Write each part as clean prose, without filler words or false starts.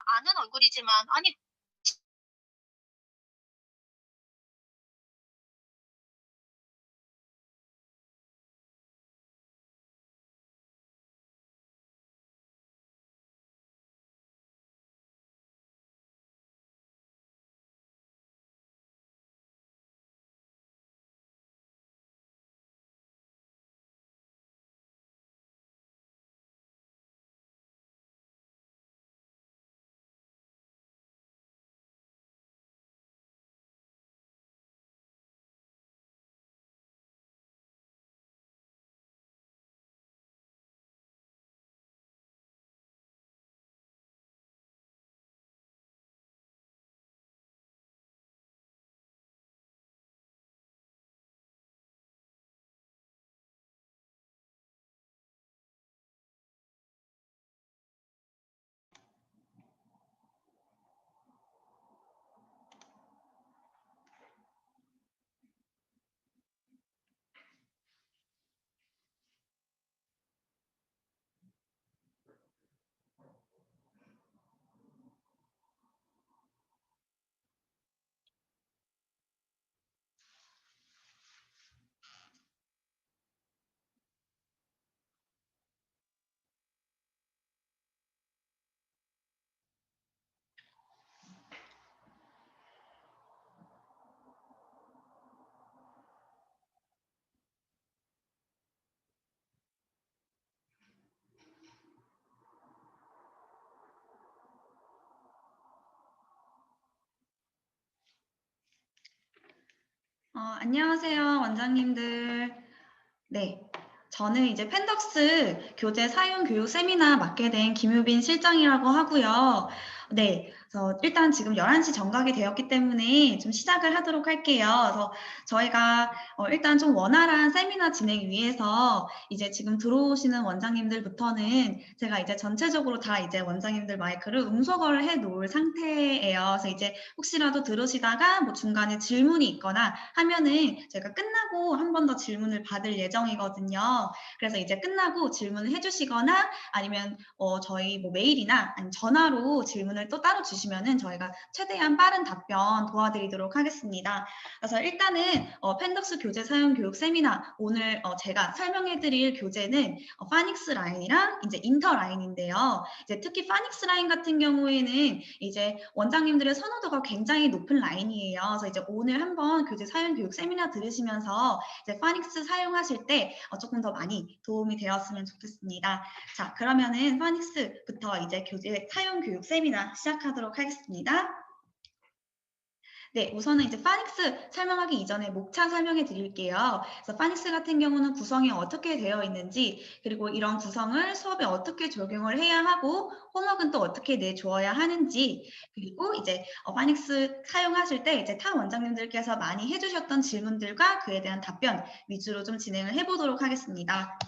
아는 얼굴이지만 아니 안녕하세요, 원장님들. 네, 저는 이제 펜덕스 교재 사용 교육 세미나 맡게 된 김유빈 실장이라고 하고요. 네, 그래서 일단 지금 11시 정각이 되었기 때문에 좀 시작을 하도록 할게요. 그래서 저희가 일단 좀 원활한 세미나 진행 위해서 이제 지금 들어오시는 원장님들부터는 제가 이제 전체적으로 다 이제 원장님들 마이크를 음소거를 해 놓을 상태예요. 그래서 이제 혹시라도 들으시다가 뭐 중간에 질문이 있거나 하면은 제가 끝나고 한 번 더 질문을 받을 예정이거든요. 그래서 이제 끝나고 질문을 해주시거나 아니면 저희 뭐 메일이나 아니면 전화로 질문을 또 따로 주시면은 저희가 최대한 빠른 답변 도와드리도록 하겠습니다. 그래서 일단은 펜덕스 교재 사용 교육 세미나 오늘 제가 설명해드릴 교재는 파닉스 라인이랑 이제 인터 라인인데요. 이제 특히 파닉스 라인 같은 경우에는 이제 원장님들의 선호도가 굉장히 높은 라인이에요. 그래서 이제 오늘 한번 교재 사용 교육 세미나 들으시면서 이제 파닉스 사용하실 때 조금 더 많이 도움이 되었으면 좋겠습니다. 자, 그러면은 파닉스부터 이제 교재 사용 교육 세미나 시작하도록 하겠습니다. 네, 우선은 이제 파닉스 설명하기 이전에 목차 설명해 드릴게요. 그래서 파닉스 같은 경우는 구성이 어떻게 되어 있는지, 그리고 이런 구성을 수업에 어떻게 적용을 해야 하고, 홈워크는 또 어떻게 내주어야 하는지, 그리고 이제 파닉스 사용하실 때 이제 타 원장님들께서 많이 해주셨던 질문들과 그에 대한 답변 위주로 좀 진행을 해보도록 하겠습니다.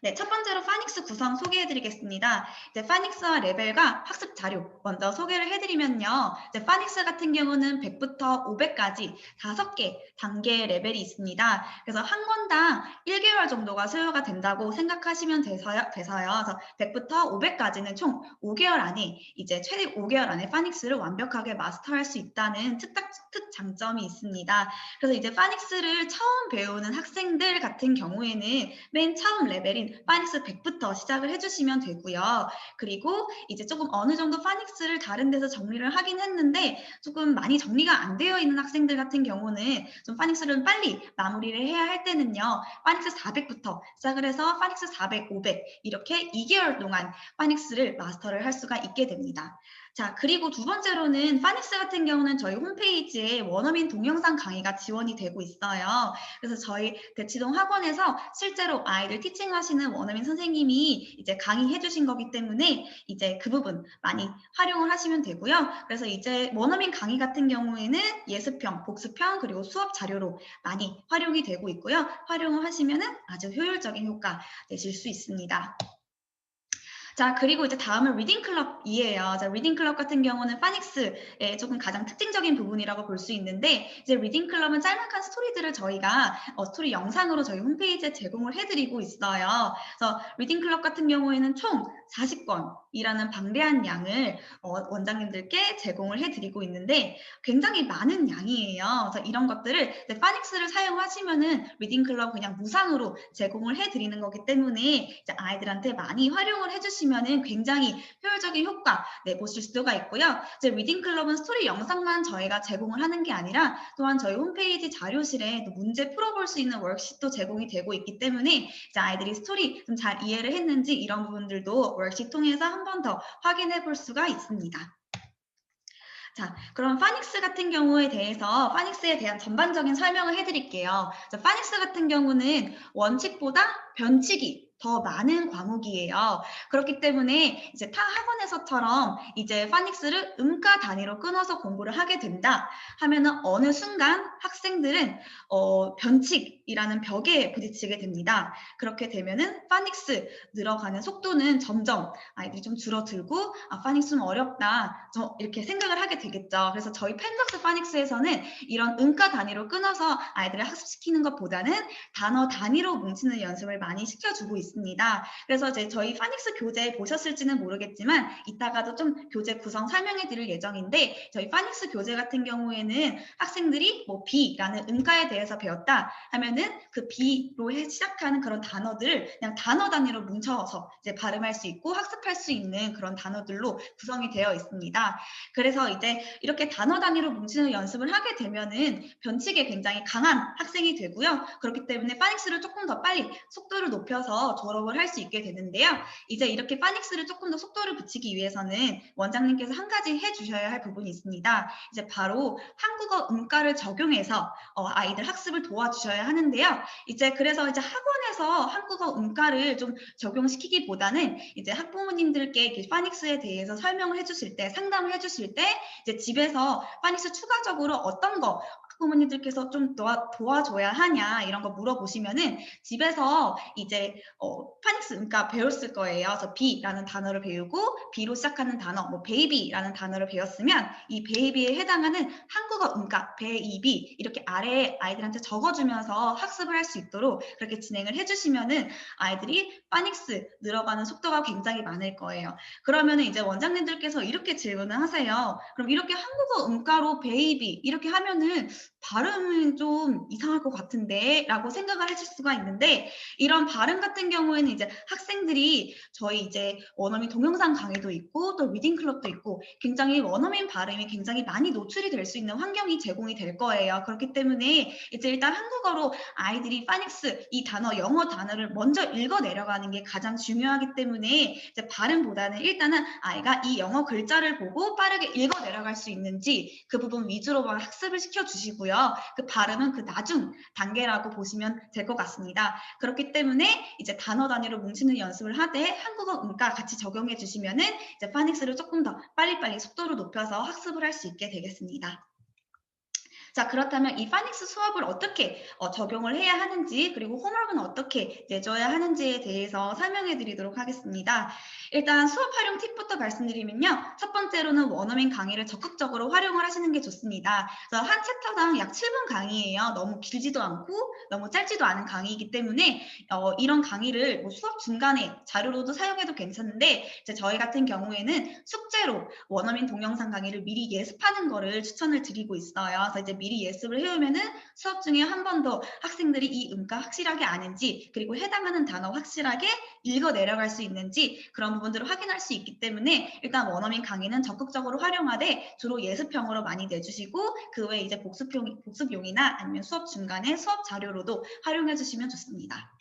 네, 첫 번째로 파닉스 구성 소개해드리겠습니다. 이제 파닉스와 레벨과 학습 자료 먼저 소개를 해드리면요. 이제 파닉스 같은 경우는 100부터 500까지 5개 단계의 레벨이 있습니다. 그래서 한 권당 1개월 정도가 소요가 된다고 생각하시면 돼서요. 그래서 100부터 500까지는 총 5개월 안에 이제 최대 5개월 안에 파닉스를 완벽하게 마스터할 수 있다는 특장점이 있습니다. 그래서 이제 파닉스를 처음 배우는 학생들 같은 경우에는 맨 처음 레벨인 파닉스 100부터 시작을 해주시면 되고요. 그리고 이제 조금 어느 정도 파닉스를 다른 데서 정리를 하긴 했는데 조금 많이 정리가 안 되어 있는 학생들 같은 경우는 좀 파닉스를 빨리 마무리를 해야 할 때는요. 파닉스 400부터 시작을 해서 파닉스 400, 500 이렇게 2개월 동안 파닉스를 마스터를 할 수가 있게 됩니다. 자, 그리고 두 번째로는 파닉스 같은 경우는 저희 홈페이지에 원어민 동영상 강의가 지원이 되고 있어요. 그래서 저희 대치동 학원에서 실제로 아이들 티칭하시는 원어민 선생님이 이제 강의해 주신 거기 때문에 이제 그 부분 많이 활용을 하시면 되고요. 그래서 이제 원어민 강의 같은 경우에는 예습형, 복습형, 그리고 수업 자료로 많이 활용이 되고 있고요. 활용을 하시면은 아주 효율적인 효과 내실 수 있습니다. 자, 그리고 이제 다음은 리딩 클럽이에요. 자, 리딩 클럽 같은 경우는 파닉스의 조금 가장 특징적인 부분이라고 볼 수 있는데, 이제 리딩 클럽은 짤막한 스토리들을 저희가 스토리 영상으로 저희 홈페이지에 제공을 해드리고 있어요. 그래서 리딩 클럽 같은 경우에는 총 40권 이라는 방대한 양을 원장님들께 제공을 해드리고 있는데 굉장히 많은 양이에요. 그래서 이런 것들을 이제 파닉스를 사용하시면은 리딩 클럽 그냥 무상으로 제공을 해드리는 거기 때문에 이제 아이들한테 많이 활용을 해주시면은 굉장히 효율적인 효과 내보실 수가 있고요. 이제 리딩 클럽은 스토리 영상만 저희가 제공을 하는 게 아니라 또한 저희 홈페이지 자료실에 또 문제 풀어볼 수 있는 워크시트도 제공이 되고 있기 때문에 이제 아이들이 스토리 좀 잘 이해를 했는지 이런 부분들도 워크시트 통해서 한 번 더 확인해 볼 수가 있습니다. 자, 그럼 파닉스 같은 경우에 대해서 파닉스에 대한 전반적인 설명을 해드릴게요. 자, 파닉스 같은 경우는 원칙보다 변칙이 더 많은 과목이에요. 그렇기 때문에 이제 타 학원에서처럼 이제 파닉스를 음가 단위로 끊어서 공부를 하게 된다 하면은 어느 순간 학생들은 변칙이라는 벽에 부딪히게 됩니다. 그렇게 되면은 파닉스 늘어가는 속도는 점점 아이들이 좀 줄어들고 파닉스는 어렵다 이렇게 생각을 하게 되겠죠. 그래서 저희 펜덕스 파닉스에서는 이런 음가 단위로 끊어서 아이들을 학습시키는 것보다는 단어 단위로 뭉치는 연습을 많이 시켜주고 있습니다. 그래서 이제 저희 파닉스 교재 보셨을지는 모르겠지만 이따가도 좀 교재 구성 설명해 드릴 예정인데 저희 파닉스 교재 같은 경우에는 학생들이 뭐 B라는 음가에 대해서 배웠다 하면은 그 B로 시작하는 그런 단어들을 그냥 단어 단위로 뭉쳐서 이제 발음할 수 있고 학습할 수 있는 그런 단어들로 구성이 되어 있습니다. 그래서 이제 이렇게 단어 단위로 뭉치는 연습을 하게 되면은 변칙에 굉장히 강한 학생이 되고요. 그렇기 때문에 파닉스를 조금 더 빨리 속도를 높여서 졸업을 할 수 있게 되는데요. 이제 이렇게 파닉스를 조금 더 속도를 붙이기 위해서는 원장님께서 한 가지 해주셔야 할 부분이 있습니다. 이제 바로 한국어 음가를 적용해서 아이들 학습을 도와주셔야 하는데요. 이제 그래서 이제 학원에서 한국어 음가를 좀 적용시키기보다는 이제 학부모님들께 파닉스에 대해서 설명을 해주실 때, 상담을 해주실 때 이제 집에서 파닉스 추가적으로 어떤 거 학부모님들께서 좀 도와줘야 하냐 이런 거 물어보시면은 집에서 이제 파닉스 음가 배웠을 거예요. 그래서 B라는 단어를 배우고 B로 시작하는 단어, 뭐 베이비라는 단어를 배웠으면 이 베이비에 해당하는 한국어 음가 베이비 이렇게 아래에 아이들한테 적어주면서 학습을 할 수 있도록 그렇게 진행을 해주시면은 아이들이 파닉스 늘어가는 속도가 굉장히 많을 거예요. 그러면은 이제 원장님들께서 이렇게 질문을 하세요. 그럼 이렇게 한국어 음가로 베이비 이렇게 하면은 발음은 좀 이상할 것 같은데 라고 생각을 하실 수가 있는데 이런 발음 같은 경우에는 이제 학생들이 저희 이제 원어민 동영상 강의도 있고 또 리딩 클럽도 있고 굉장히 원어민 발음이 굉장히 많이 노출이 될 수 있는 환경이 제공이 될 거예요. 그렇기 때문에 이제 일단 한국어로 아이들이 파닉스 이 단어 영어 단어를 먼저 읽어 내려가는 게 가장 중요하기 때문에 이제 발음보다는 일단은 아이가 이 영어 글자를 보고 빠르게 읽어 내려갈 수 있는지 그 부분 위주로만 학습을 시켜주시고요. 그 발음은 그 나중 단계라고 보시면 될 것 같습니다. 그렇기 때문에 이제 단어 단위로 뭉치는 연습을 하되 한국어 음가 같이 적용해 주시면은 이제 파닉스를 조금 더 빨리빨리 속도를 높여서 학습을 할 수 있게 되겠습니다. 자, 그렇다면 이 파닉스 수업을 어떻게 적용을 해야 하는지 그리고 홈워크는 어떻게 내줘야 하는지에 대해서 설명해 드리도록 하겠습니다. 일단 수업 활용 팁부터 말씀드리면요. 첫 번째로는 원어민 강의를 적극적으로 활용을 하시는 게 좋습니다. 그래서 한 챕터당 약 7분 강의예요. 너무 길지도 않고 너무 짧지도 않은 강의이기 때문에 이런 강의를 뭐 수업 중간에 자료로도 사용해도 괜찮은데 이제 저희 같은 경우에는 숙제로 원어민 동영상 강의를 미리 예습하는 거를 추천을 드리고 있어요. 그래서 이제 미리 예습을 해오면은 수업 중에 한 번 더 학생들이 이 음가 확실하게 아는지 그리고 해당하는 단어 확실하게 읽어 내려갈 수 있는지 그런 부분들을 확인할 수 있기 때문에 일단 원어민 강의는 적극적으로 활용하되 주로 예습형으로 많이 내주시고 그 외에 이제 복습용이나 아니면 수업 중간에 수업 자료로도 활용해 주시면 좋습니다.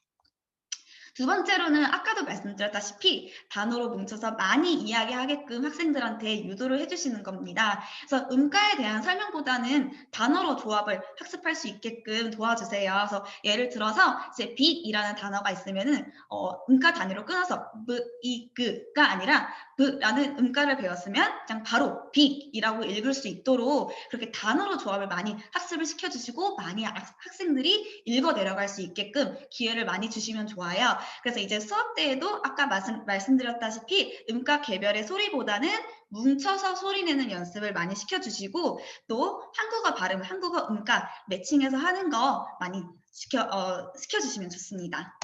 두 번째로는 아까도 말씀드렸다시피 단어로 뭉쳐서 많이 이야기하게끔 학생들한테 유도를 해주시는 겁니다. 그래서 음가에 대한 설명보다는 단어로 조합을 학습할 수 있게끔 도와주세요. 그래서 예를 들어서 이제 빛이라는 단어가 있으면은 음가 단위로 끊어서 그가 아니라 그라는 음가를 배웠으면 그냥 바로 빛이라고 읽을 수 있도록 그렇게 단어로 조합을 많이 학습을 시켜주시고 많이 학생들이 읽어 내려갈 수 있게끔 기회를 많이 주시면 좋아요. 그래서 이제 수업 때에도 아까 말씀드렸다시피 음가 개별의 소리보다는 뭉쳐서 소리 내는 연습을 많이 시켜주시고 또 한국어 발음, 한국어 음가 매칭해서 하는 거 많이 시켜주시면 좋습니다.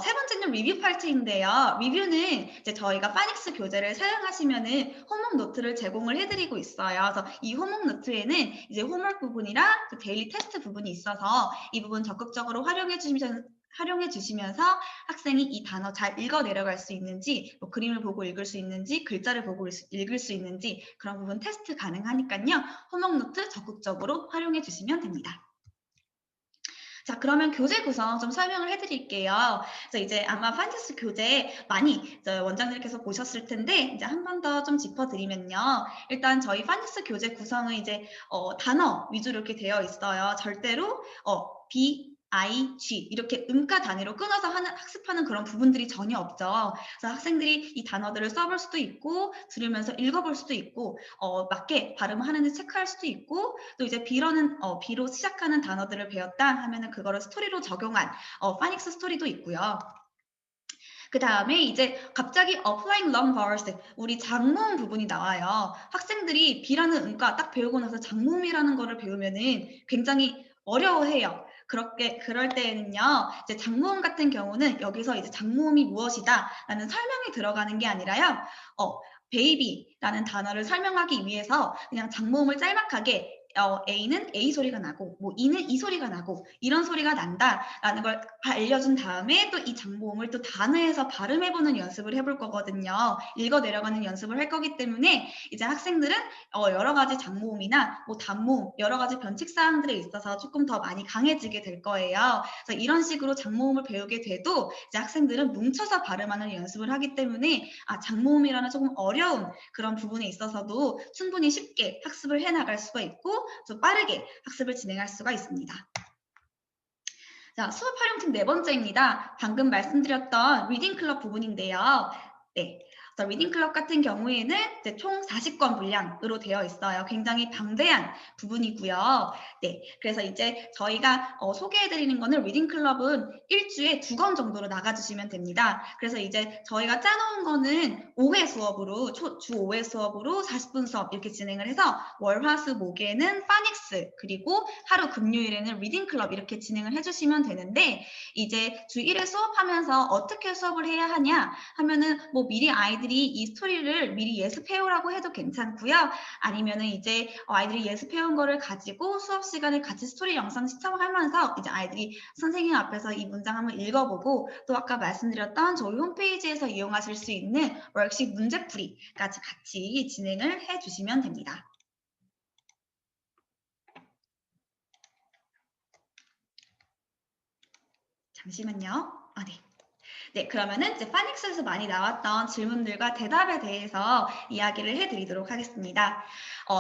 세 번째는 리뷰 파트인데요. 리뷰는 이제 저희가 파닉스 교재를 사용하시면은 홈워크 노트를 제공을 해드리고 있어요. 그래서 이 홈워크 노트에는 이제 홈워크 부분이랑 그 데일리 테스트 부분이 있어서 이 부분 적극적으로 활용해 주시면서 학생이 이 단어 잘 읽어 내려갈 수 있는지, 뭐 그림을 보고 읽을 수 있는지, 글자를 보고 읽을 수 있는지 그런 부분 테스트 가능하니까요. 홈워크 노트 적극적으로 활용해 주시면 됩니다. 자, 그러면 교재 구성 좀 설명을 해드릴게요. 그래서 이제 아마 파닉스 교재 많이 원장님께서 보셨을 텐데 이제 한 번 더 좀 짚어드리면요. 일단 저희 파닉스 교재 구성은 이제 단어 위주로 이렇게 되어 있어요. 절대로 B, I, G 이렇게 음가 단위로 끊어서 학습하는 그런 부분들이 전혀 없죠. 그래서 학생들이 이 단어들을 써볼 수도 있고 들으면서 읽어볼 수도 있고 맞게 발음하는지 체크할 수도 있고 또 이제 B로 시작하는 단어들을 배웠다 하면은 그거를 스토리로 적용한 파닉스 스토리도 있고요. 그 다음에 이제 갑자기 applying long vowels, 우리 장모음 부분이 나와요. 학생들이 B라는 음가 딱 배우고 나서 장모음이라는 거를 배우면은 굉장히 어려워해요. 그럴 때에는요, 이제 장모음 같은 경우는 여기서 이제 장모음이 무엇이다 라는 설명이 들어가는 게 아니라요, baby라는 단어를 설명하기 위해서 그냥 장모음을 짤막하게 A는 A 소리가 나고 뭐 E는 E 소리가 나고 이런 소리가 난다라는 걸 알려준 다음에 또 이 장모음을 또 단어에서 발음해보는 연습을 해볼 거거든요. 읽어 내려가는 연습을 할 거기 때문에 이제 학생들은 여러 가지 장모음이나 뭐 단모음 여러 가지 변칙 사항들에 있어서 조금 더 많이 강해지게 될 거예요. 그래서 이런 식으로 장모음을 배우게 돼도 이제 학생들은 뭉쳐서 발음하는 연습을 하기 때문에 장모음이라는 조금 어려운 그런 부분에 있어서도 충분히 쉽게 학습을 해나갈 수가 있고 좀 빠르게 학습을 진행할 수가 있습니다. 자, 수업 활용팀 네 번째입니다. 방금 말씀드렸던 리딩 클럽 부분인데요. 네. 리딩 클럽 같은 경우에는 이제 총 40권 분량으로 되어 있어요. 굉장히 방대한 부분이고요. 네, 그래서 이제 저희가 소개해드리는 거는 리딩 클럽은 일주에 2권 정도로 나가주시면 됩니다. 그래서 이제 저희가 짜놓은 거는 5회 수업으로 주 5회 수업으로 40분 수업 이렇게 진행을 해서 월, 화, 수, 목에는 파닉스 그리고 하루 금요일에는 리딩 클럽 이렇게 진행을 해주시면 되는데 이제 주 1회 수업하면서 어떻게 수업을 해야 하냐 하면은 뭐 미리 아이들이 이 스토리를 미리 예습해오라고 해도 괜찮고요. 아니면은 이제 아이들이 예습해온 거를 가지고 수업 시간에 같이 스토리 영상 시청하면서 이제 아이들이 선생님 앞에서 이 문장 한번 읽어보고 또 아까 말씀드렸던 저희 홈페이지에서 이용하실 수 있는 워크식 문제풀이까지 같이 진행을 해주시면 됩니다. 잠시만요. 네. 네, 그러면은 이제 파닉스에서 많이 나왔던 질문들과 대답에 대해서 이야기를 해드리도록 하겠습니다.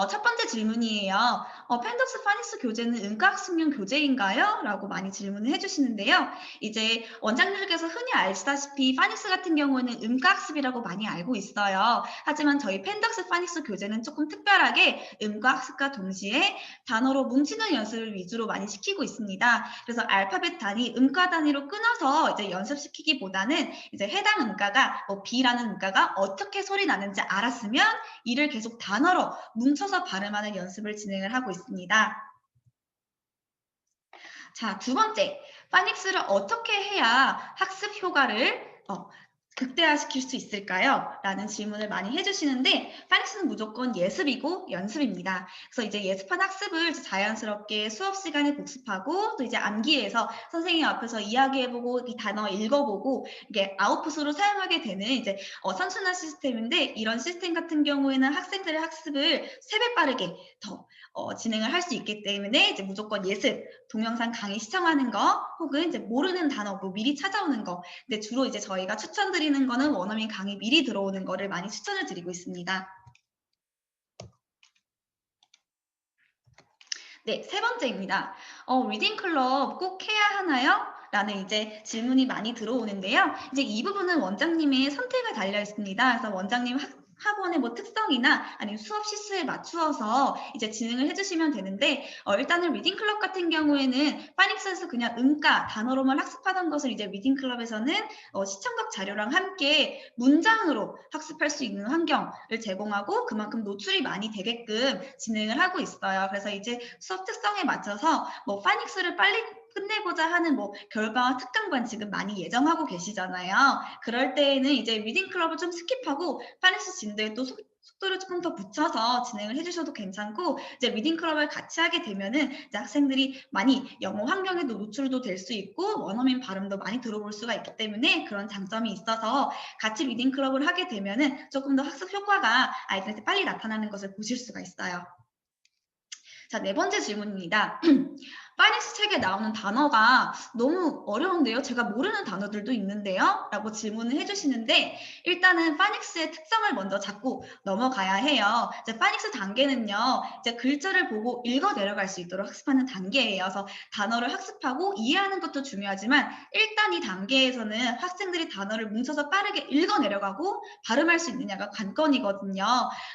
첫 번째 질문이에요. 펜덕스 파닉스 교재는 음가학습용 교재인가요? 라고 많이 질문을 해주시는데요. 이제 원장님들께서 흔히 아시다시피 파닉스 같은 경우는 음가학습이라고 많이 알고 있어요. 하지만 저희 펜덕스 파닉스 교재는 조금 특별하게 음가학습과 동시에 단어로 뭉치는 연습을 위주로 많이 시키고 있습니다. 그래서 알파벳 단위, 음가 단위로 끊어서 이제 연습시키기보다는 이제 해당 음가가 B라는 음가가 어떻게 소리 나는지 알았으면 이를 계속 단어로 뭉쳐서 발음하는 연습을 진행을 하고 있습니다. 자, 두 번째, 파닉스를 어떻게 해야 학습 효과를 극대화시킬 수 있을까요? 라는 질문을 많이 해주시는데 파닉스는 무조건 예습이고 연습입니다. 그래서 이제 예습한 학습을 자연스럽게 수업 시간에 복습하고 또 이제 암기해서 선생님 앞에서 이야기해보고 이 단어 읽어보고 이게 아웃풋으로 사용하게 되는 이제 선순환 시스템인데 이런 시스템 같은 경우에는 학생들의 학습을 3배 빠르게 더 진행을 할 수 있기 때문에 이제 무조건 예습, 동영상 강의 시청하는 거 혹은 이제 모르는 단어 뭐 미리 찾아오는 거 근데 주로 이제 저희가 추천드리는 거는 원어민 강의 미리 들어오는 거를 많이 추천을 드리고 있습니다. 네, 세 번째입니다. 리딩 클럽 꼭 해야 하나요? 라는 이제 질문이 많이 들어오는데요. 이제 이 부분은 원장님의 선택에 달려 있습니다. 그래서 원장님 학원의 뭐 특성이나 아니면 수업 시수에 맞추어서 이제 진행을 해주시면 되는데 일단은 리딩 클럽 같은 경우에는 파닉스에서 그냥 음가 단어로만 학습하던 것을 이제 리딩 클럽에서는 시청각 자료랑 함께 문장으로 학습할 수 있는 환경을 제공하고 그만큼 노출이 많이 되게끔 진행을 하고 있어요. 그래서 이제 수업 특성에 맞춰서 뭐 파닉스를 빨리 끝내고자 하는 뭐 겨울방학 특강반 지금 많이 예정하고 계시잖아요. 그럴 때에는 이제 리딩 클럽을 좀 스킵하고 파닉스 진도에 또 속도를 조금 더 붙여서 진행을 해주셔도 괜찮고, 이제 리딩 클럽을 같이 하게 되면은 이제 학생들이 많이 영어 환경에도 노출도 될 수 있고 원어민 발음도 많이 들어볼 수가 있기 때문에 그런 장점이 있어서 같이 리딩 클럽을 하게 되면은 조금 더 학습 효과가 아이들한테 빨리 나타나는 것을 보실 수가 있어요. 자, 네 번째 질문입니다. 파닉스 책에 나오는 단어가 너무 어려운데요. 제가 모르는 단어들도 있는데요. 라고 질문을 해주시는데, 일단은 파닉스의 특성을 먼저 잡고 넘어가야 해요. 이제 파닉스 단계는요, 이제 글자를 보고 읽어 내려갈 수 있도록 학습하는 단계예요. 그래서 단어를 학습하고 이해하는 것도 중요하지만, 일단 이 단계에서는 학생들이 단어를 뭉쳐서 빠르게 읽어 내려가고 발음할 수 있느냐가 관건이거든요.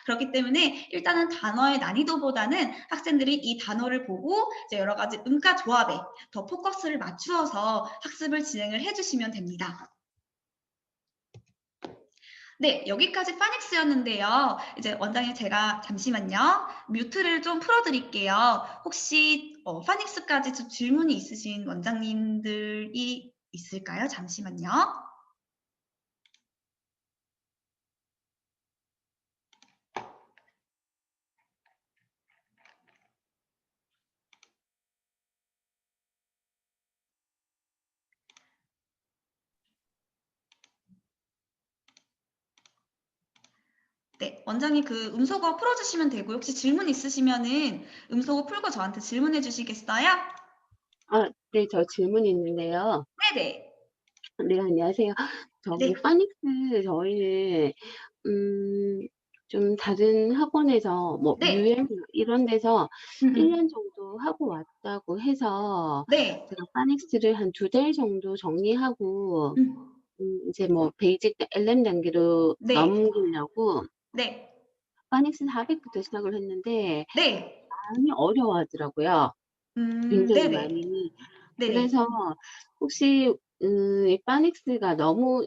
그렇기 때문에 일단은 단어의 난이도보다는 학생들이 이 단어를 보고 이제 여러 가지 음가 조합에 더 포커스를 맞추어서 학습을 진행을 해주시면 됩니다. 네, 여기까지 파닉스였는데요. 이제 원장님 제가 잠시만요. 뮤트를 좀 풀어드릴게요. 혹시 파닉스까지 좀 질문이 있으신 원장님들이 있을까요? 잠시만요. 네, 원장님 그 음소거 풀어주시면 되고요. 혹시 질문 있으시면은 음소거 풀고 저한테 질문해 주시겠어요? 네, 저 질문이 있는데요. 네네. 네, 안녕하세요. 저기, 네. 파닉스, 저희는, 좀 다른 학원에서, 뭐, 네. UM, 이런 데서 음, 음. 1년 정도 하고 왔다고 해서, 네. 제가 파닉스를 한 2달 정도 정리하고, 음. 이제 뭐, 베이직 LM 단계로 네. 넘기려고, 네. 파닉스 400부터 시작을 했는데, 네. 많이 어려워하더라고요. 굉장히 네네. 많이. 네네. 그래서 혹시 이 파닉스가 너무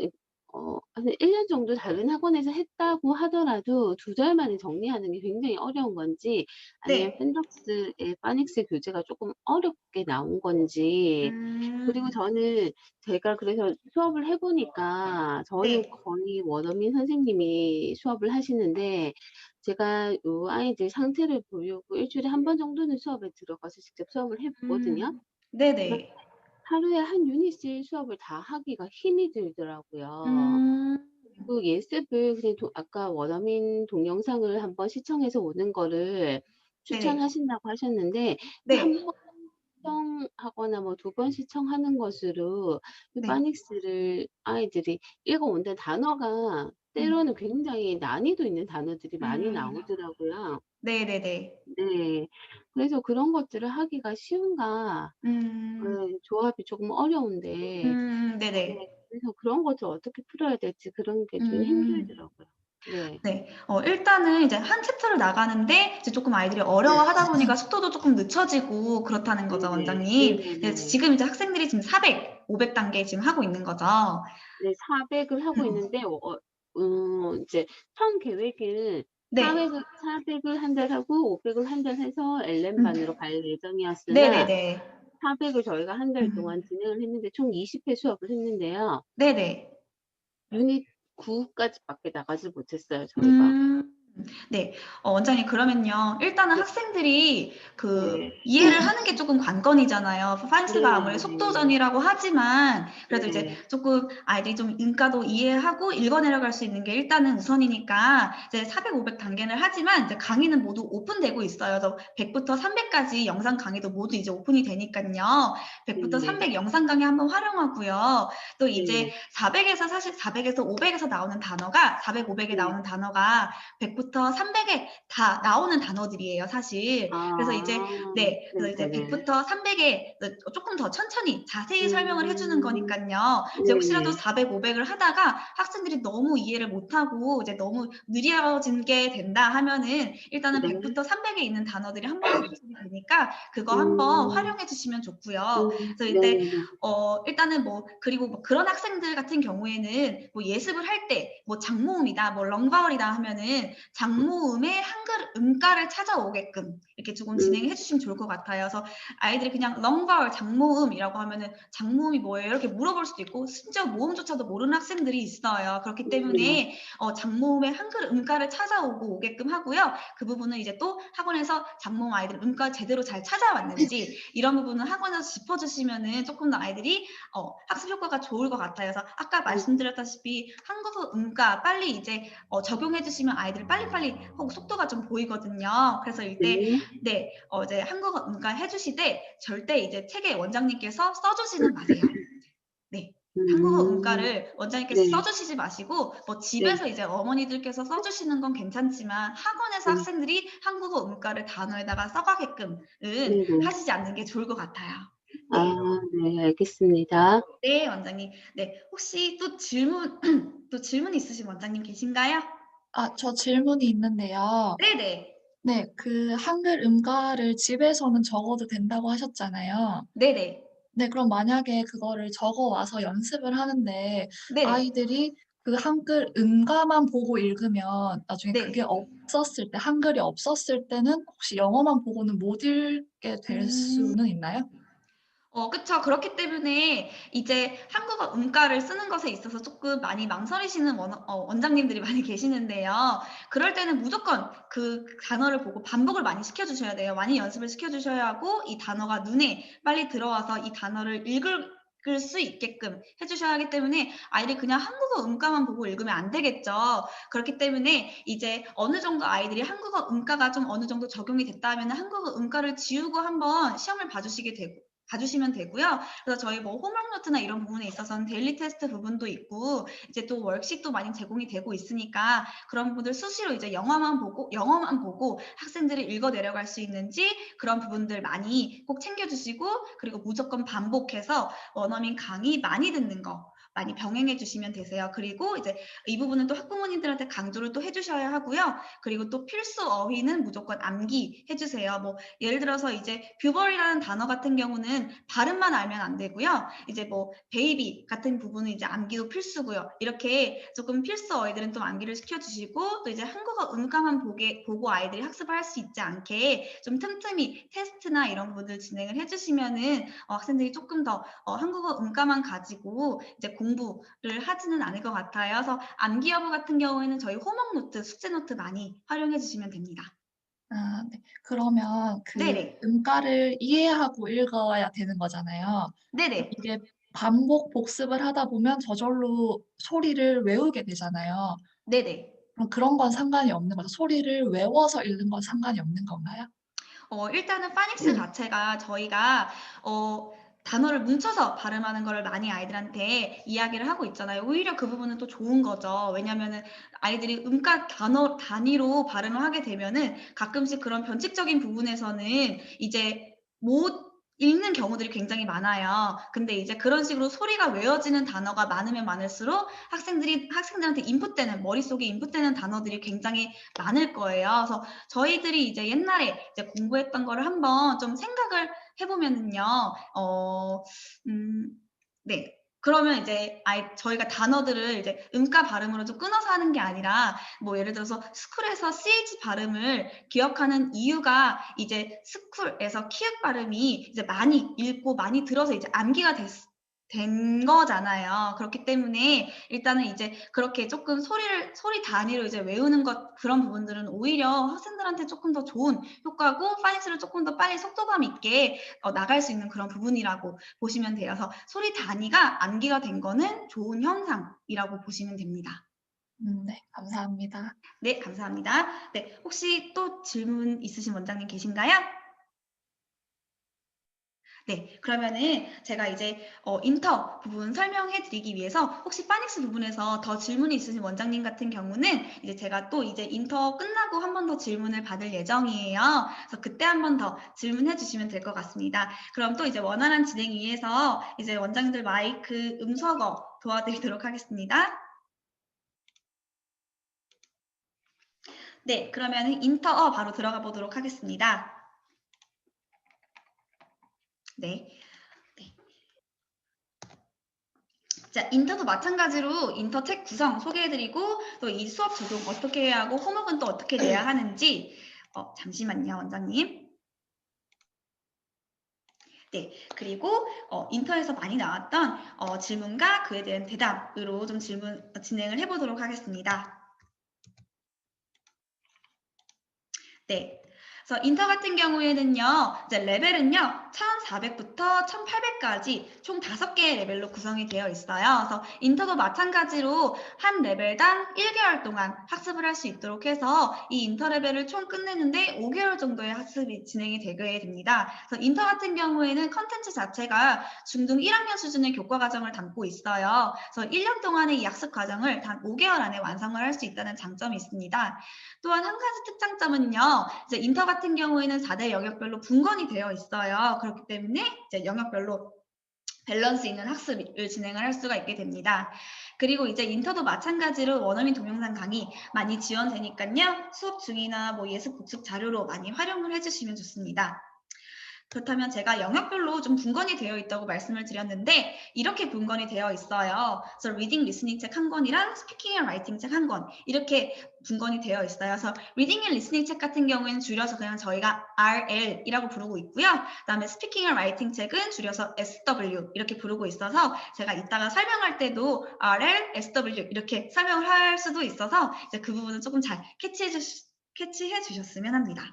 한 1년 정도 다른 학원에서 했다고 하더라도 2달 만에 정리하는 게 굉장히 어려운 건지 아니면 네. 펜덕스의 파닉스 교재가 조금 어렵게 나온 건지. 그리고 음. 저는 제가 그래서 수업을 해 보니까 저희는 네. 거의 원어민 선생님이 수업을 하시는데 제가 요 아이들 상태를 보려고 1주일에 1번 정도는 수업에 들어가서 직접 수업을 해 보거든요. 그러니까 네네. 하루에 한 유닛씩 수업을 다 하기가 힘이 들더라고요. 음. 그리고 예습을 그냥 아까 원어민 동영상을 한번 시청해서 오는 거를 네네. 추천하신다고 하셨는데 네. 한 번 시청하거나 뭐 2번 시청하는 것으로 이 네. 파닉스를 아이들이 읽어온다는 단어가 음. 때로는 굉장히 난이도 있는 단어들이 많이 음. 나오더라고요. 네네네. 네. 그래서 그런 것들을 하기가 쉬운가, 음. 조합이 조금 어려운데, 네네. 네. 그래서 그런 것을 어떻게 풀어야 될지 그런 게 좀 음. 힘들더라고요. 네. 네. 일단은 이제 한 챕터를 나가는데 이제 조금 아이들이 어려워하다 보니까 속도도 조금 늦춰지고 그렇다는 거죠, 네네. 원장님. 네, 네네네. 지금 이제 학생들이 지금 400, 500 단계 지금 하고 있는 거죠. 네, 400을 하고 음. 있는데, 이제 첫 계획은 네. 400을 한 달 하고 500을 한 달 해서 LM반으로 음. 갈 예정이었으나, 네네네. 400을 저희가 한 달 동안 음. 진행을 했는데, 총 20회 수업을 했는데요. 네네. 유닛 9까지밖에 나가지 못했어요, 저희가. 음. 네. 원장님 그러면요. 일단은 네. 학생들이 그 네. 이해를 하는 게 조금 관건이잖아요. 파닉스가 아무래도 네네네. 속도전이라고 하지만 그래도 이제 네. 조금 아이들이 좀 음가도 이해하고 읽어 내려갈 수 있는 게 일단은 우선이니까 이제 400, 500 단계를 하지만 이제 강의는 모두 오픈되고 있어요. 그래서 100부터 300까지 영상 강의도 모두 이제 오픈이 되니깐요. 100부터 네네. 300 영상 강의 한번 활용하고요. 또 이제 네. 400에서 사실 400에서 500에서 나오는 단어가 400, 500에 네. 나오는 단어가 100부터 300에 다 나오는 단어들이에요, 사실. 그래서 이제 아. 네, 그래서 이제 네네네. 100부터 300에 조금 더 천천히 자세히 설명을 해주는 음. 거니까요. 이제 혹시라도 네네. 400, 500을 하다가 학생들이 너무 이해를 못하고 이제 너무 느려진 게 된다 하면은 일단은 네. 100부터 300에 있는 단어들이 한 번에 노출이 되니까 그거 한번 음. 활용해 주시면 좋고요. 그래서 이때 네네네. 일단은 뭐 그리고 뭐 그런 학생들 같은 경우에는 뭐 예습을 할 때 뭐 장모음이다, 뭐 렁바울이다 하면은 장모음의 한글 음가를 찾아오게끔 이렇게 조금 음. 진행해 주시면 좋을 것 같아요. 그래서 아이들이 그냥 롱바울 장모음이라고 하면은 장모음이 뭐예요? 이렇게 물어볼 수도 있고 심지어 모음조차도 모르는 학생들이 있어요. 그렇기 네. 때문에 장모음의 한글 음가를 찾아오고 오게끔 하고요. 그 부분은 이제 또 학원에서 장모음 아이들 음가 제대로 잘 찾아왔는지 이런 부분은 학원에서 짚어주시면은 조금 더 아이들이 학습 효과가 좋을 것 같아요. 그래서 아까 어 말씀드렸다시피 한국어 음가 빨리 이제 적용해 주시면 아이들 빨리빨리 하고 속도가 좀 보이거든요. 그래서 이때 네. 네, 이제 한국어 음가 해주시되 절대 이제 책에 원장님께서 써주지는 마세요. 네. 한국어 음. 음가를 원장님께서 네. 써주시지 마시고 뭐 네. 집에서 이제 어머니들께서 써주시는 건 괜찮지만 학원에서 네. 학생들이 한국어 음가를 단어에다가 써가게끔은 네네. 하시지 않는 게 좋을 것 같아요. 네. 아 네 알겠습니다. 네, 원장님. 네. 혹시 또 질문 또 질문 있으신 원장님 계신가요? 아, 저 질문이 있는데요. 네네. 네, 그 한글 음가를 집에서는 적어도 된다고 하셨잖아요. 네네. 네, 그럼 만약에 그거를 적어 와서 연습을 하는데 네네. 아이들이 그 한글 음가만 보고 읽으면 나중에 그게 네. 없었을 때, 한글이 없었을 때는 혹시 영어만 보고는 못 읽게 될 음. 수는 있나요? 그쵸. 그렇기 때문에 이제 한국어 음가를 쓰는 것에 있어서 조금 많이 망설이시는 원장님들이 많이 계시는데요. 그럴 때는 무조건 그 단어를 보고 반복을 많이 시켜 주셔야 돼요. 많이 연습을 시켜 주셔야 하고 이 단어가 눈에 빨리 들어와서 이 단어를 읽을 수 있게끔 해 주셔야 하기 때문에 아이들이 그냥 한국어 음가만 보고 읽으면 안 되겠죠. 그렇기 때문에 이제 어느 정도 아이들이 한국어 음가가 좀 어느 정도 적용이 됐다 하면은 한국어 음가를 지우고 한번 시험을 봐주시면 되고요. 그래서 저희 뭐 홈워크 노트나 이런 부분에 있어서는 데일리 테스트 부분도 있고 이제 또 월식도 많이 제공이 되고 있으니까 그런 부분들 수시로 이제 영어만 보고 학생들이 읽어 내려갈 수 있는지 그런 부분들 많이 꼭 챙겨주시고 그리고 무조건 반복해서 원어민 강의 많이 듣는 거 많이 병행해 주시면 되세요. 그리고 이제 이 부분은 또 학부모님들한테 강조를 또 해주셔야 하고요. 그리고 또 필수 어휘는 무조건 암기 해주세요. 뭐 예를 들어서 이제 뷰벌이라는 단어 같은 경우는 발음만 알면 안 되고요. 이제 뭐 베이비 같은 부분은 이제 암기도 필수고요. 이렇게 조금 필수 어휘들은 좀 암기를 시켜주시고 또 이제 한국어 음가만 보고 아이들이 학습을 할 수 있지 않게 좀 틈틈이 테스트나 이런 부분들 진행을 해주시면은 학생들이 조금 더 한국어 음가만 가지고 이제 공부를 하지는 않을 것 같아요. 그래서 암기 여부 같은 경우에는 저희 홈워크 노트, 숙제 노트 많이 활용해 주시면 됩니다. 아, 네. 그러면 그 네네. 음가를 이해하고 읽어야 되는 거잖아요. 그럼 네네. 이게 반복 복습을 하다 보면 저절로 소리를 외우게 되잖아요. 네네. 그럼 그런 건 상관이 없는 거죠? 소리를 외워서 읽는 건 상관이 없는 건가요? 일단은 파닉스 자체가 저희가 단어를 뭉쳐서 발음하는 거를 많이 아이들한테 이야기를 하고 있잖아요. 오히려 그 부분은 또 좋은 거죠. 왜냐면은 아이들이 음가 단어 단위로 발음을 하게 되면은 가끔씩 그런 변칙적인 부분에서는 이제 못 읽는 경우들이 굉장히 많아요. 근데 이제 그런 식으로 소리가 외워지는 단어가 많으면 많을수록 학생들한테 인풋되는 머릿속에 인풋되는 단어들이 굉장히 많을 거예요. 그래서 저희들이 이제 옛날에 이제 공부했던 거를 한번 좀 생각을 해보면은요, 네. 그러면 이제 저희가 단어들을 이제 음가 발음으로 좀 끊어서 하는 게 아니라, 뭐 예를 들어서 스쿨에서 CH 발음을 기억하는 이유가 이제 스쿨에서 키읔 발음이 이제 많이 읽고 많이 들어서 이제 암기가 된 거잖아요. 그렇기 때문에 일단은 이제 그렇게 조금 소리 단위로 이제 외우는 것, 그런 부분들은 오히려 학생들한테 조금 더 좋은 효과고, 파닉스를 조금 더 빨리 속도감 있게 나갈 수 있는 그런 부분이라고 보시면 돼요. 그래서 소리 단위가 암기가 된 거는 좋은 현상이라고 보시면 됩니다. 네, 감사합니다. 네, 감사합니다. 네, 혹시 또 질문 있으신 원장님 계신가요? 네, 그러면은 제가 이제 인터 부분 설명해 드리기 위해서 혹시 파닉스 부분에서 더 질문이 있으신 원장님 같은 경우는 이제 제가 또 이제 인터 끝나고 한 번 더 질문을 받을 예정이에요. 그래서 그때 한 번 더 질문해 주시면 될 것 같습니다. 그럼 또 이제 원활한 진행 위해서 이제 원장님들 마이크 음소거 도와드리도록 하겠습니다. 네, 그러면 인터 바로 들어가 보도록 하겠습니다. 네. 네. 자, 인터도 마찬가지로 인터 책 구성 소개해드리고 또 이 수업 적용 어떻게 해야 하고 호목은 또 어떻게 내야 하는지 잠시만요, 원장님. 네, 그리고 인터에서 많이 나왔던 질문과 그에 대한 대답으로 좀 진행을 해보도록 하겠습니다. 네. 그래서 인터 같은 경우에는요, 이제 레벨은요, 1400부터 1800까지 총 5개의 레벨로 구성이 되어 있어요. 그래서 인터도 마찬가지로 한 레벨당 1개월 동안 학습을 할 수 있도록 해서 이 인터 레벨을 총 끝내는데 5개월 정도의 학습이 진행이 되게 됩니다. 그래서 인터 같은 경우에는 컨텐츠 자체가 중등 1학년 수준의 교과 과정을 담고 있어요. 그래서 1년 동안의 이 학습 과정을 단 5개월 안에 완성을 할 수 있다는 장점이 있습니다. 또한 한 가지 특장점은요, 이제 인터 같은 경우에는 4대 영역별로 분권이 되어 있어요. 그렇기 때문에 이제 영역별로 밸런스 있는 학습을 진행을 할 수가 있게 됩니다. 그리고 이제 인터도 마찬가지로 원어민 동영상 강의 많이 지원되니까요. 수업 중이나 뭐 예습 복습 자료로 많이 활용을 해주시면 좋습니다. 그렇다면 제가 영역별로 좀 분권이 되어 있다고 말씀을 드렸는데 이렇게 분권이 되어 있어요. 그래서 리딩, 리스닝 책 한 권이랑 스피킹 앤 라이팅 책 한 권 이렇게 분권이 되어 있어요. 그래서 리딩 앤 리스닝 책 같은 경우에는 줄여서 그냥 저희가 RL이라고 부르고 있고요. 그다음에 스피킹 앤 라이팅 책은 줄여서 SW 이렇게 부르고 있어서 제가 이따가 설명할 때도 RL, SW 이렇게 설명을 할 수도 있어서 이제 그 부분은 조금 잘 캐치해 주셨으면 합니다.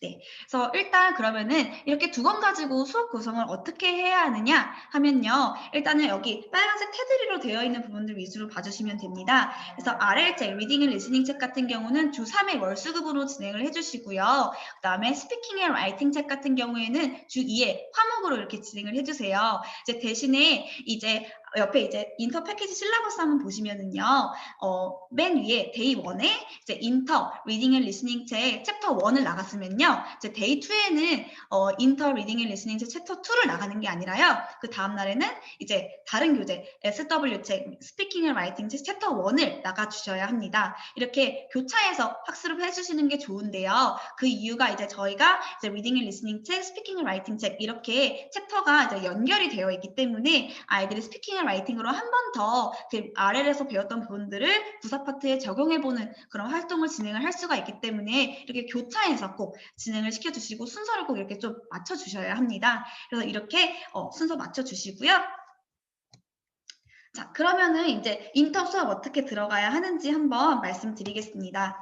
네, 그래서 일단 그러면은 이렇게 두 권 가지고 수업 구성을 어떻게 해야 하느냐 하면요. 일단은 여기 빨간색 테두리로 되어 있는 부분들 위주로 봐주시면 됩니다. 그래서 RL책, 리딩 앤 리스닝 책 같은 경우는 주 3회 월수급으로 진행을 해주시고요. 그 다음에 스피킹 앤 라이팅 책 같은 경우에는 주 2회 화목으로 이렇게 진행을 해주세요. 이제 대신에 이제 옆에 이제 인터 패키지 실러버스 한번 보시면은요. 맨 위에 데이 1에 이제 인터, 리딩 앤 리스닝 책 챕터 1을 나갔으면요. 이제 데이 2에는 인터, 리딩 앤 리스닝 책 챕터 2를 나가는 게 아니라요. 그 다음 날에는 이제 다른 교재 SW 책, 스피킹 앤 라이팅 책 챕터 1을 나가 주셔야 합니다. 이렇게 교차해서 학습을 해주시는 게 좋은데요. 그 이유가 이제 저희가 이제 리딩 앤 리스닝 책, 스피킹 앤 라이팅 책 이렇게 챕터가 이제 연결이 되어 있기 때문에 아이들이 스피킹 앤 라이팅으로 한 번 더 그 RL에서 배웠던 부분들을 부사 파트에 적용해보는 그런 활동을 진행을 할 수가 있기 때문에 이렇게 교차해서 꼭 진행을 시켜주시고 순서를 꼭 이렇게 좀 맞춰주셔야 합니다. 그래서 이렇게 순서 맞춰주시고요. 자, 그러면은 이제 인터 수업 어떻게 들어가야 하는지 한번 말씀드리겠습니다.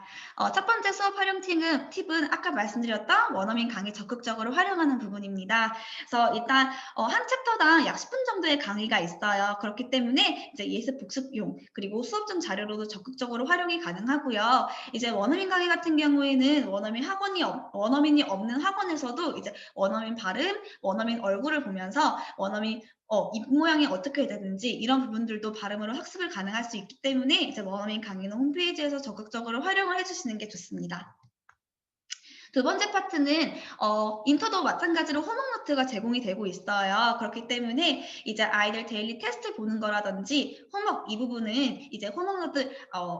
첫 번째 수업 활용 팁은 아까 말씀드렸던 원어민 강의 적극적으로 활용하는 부분입니다. 그래서 일단 한 챕터당 약 10분 정도의 강의가 있어요. 그렇기 때문에 이제 예습 복습용 그리고 수업 중 자료로도 적극적으로 활용이 가능하고요. 이제 원어민 강의 같은 경우에는 원어민이 없는 학원에서도 이제 원어민 발음, 원어민 얼굴을 보면서 원어민 입 모양이 어떻게 되는지 이런 부분들도 발음으로 학습을 가능할 수 있기 때문에 이제 원어민 강의는 홈페이지에서 적극적으로 활용을 해주시는 게 좋습니다. 두 번째 파트는 인터도 마찬가지로 호목노트가 제공이 되고 있어요. 그렇기 때문에 이제 아이들 데일리 테스트 보는 거라든지 호목 이 부분은 이제 호목노트